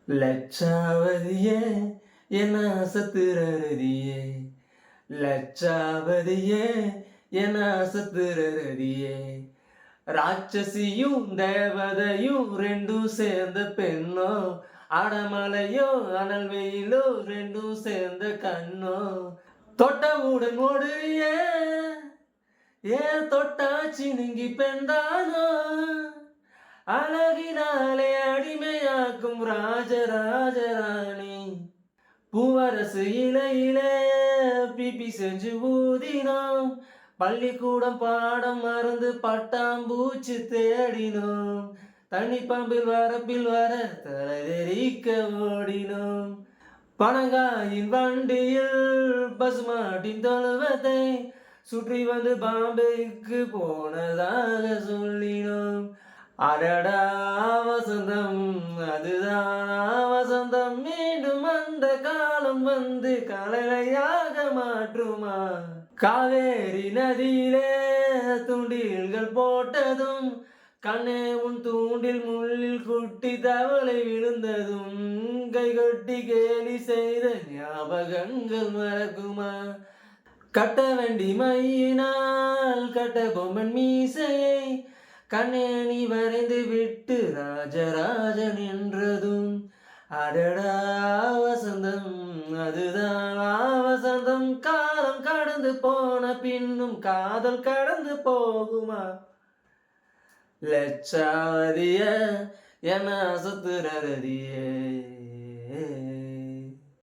லட்சாவதியே என்ன சத்துரதியே லட்சாவதியே என்ன சத்துரதியே ராட்சசியும் தேவதையும் ரெண்டும் சேர்ந்த பெண்ணோ அடமலையோ அனல் வெயிலோ ரெண்டும் சேர்ந்த கண்ணோ தொட்டவுடன் ஓடுறியே ஏன் தொட்டாச்சி நீங்கி பெண்தானோ அழகினாலே அடிமையாக்கும் ராஜராஜராணி பூவரசு இலையிலே பிபி செஞ்சு ஊதினோம் பள்ளிக்கூடம் பாடம் மறந்து பட்டாம்பூச்சி தேடினோம் தண்ணி பம்பில் வரப்பில் வர தலைதெறிக்க ஓடினோம் பனங்காயின் வண்டியில் பசுமாட்டின் தொழுவத்தை சுற்றி வந்து பாம்பேக்கு போனதாக சொல்லினோம் அடடா வசந்தம் அதுதான் வசந்தம் மீண்டும் அந்த காலம் வந்து கலையாக மாற்றுமா காவேரி நதியிலே தூண்டில்கள் போட்டதும் கண்ணே உன் தூண்டில் முள்ளில் குட்டி தவளை விழுந்ததும் கை கொட்டி கேலி செய்த ஞாபகங்கள் மறக்குமா கட்ட வேண்டி மையினால் கட்ட பொம்மன் மீசையை கண்ணே நீ வரைந்து விட்டு ராஜராஜன் என்றதும் அடடா வசந்தம் அதுதான் வசந்தம் காலம் கடந்து போன பின்னும் காதல் கடந்து போகுமா லட்சாவதிய என்ன சுத்துறதியே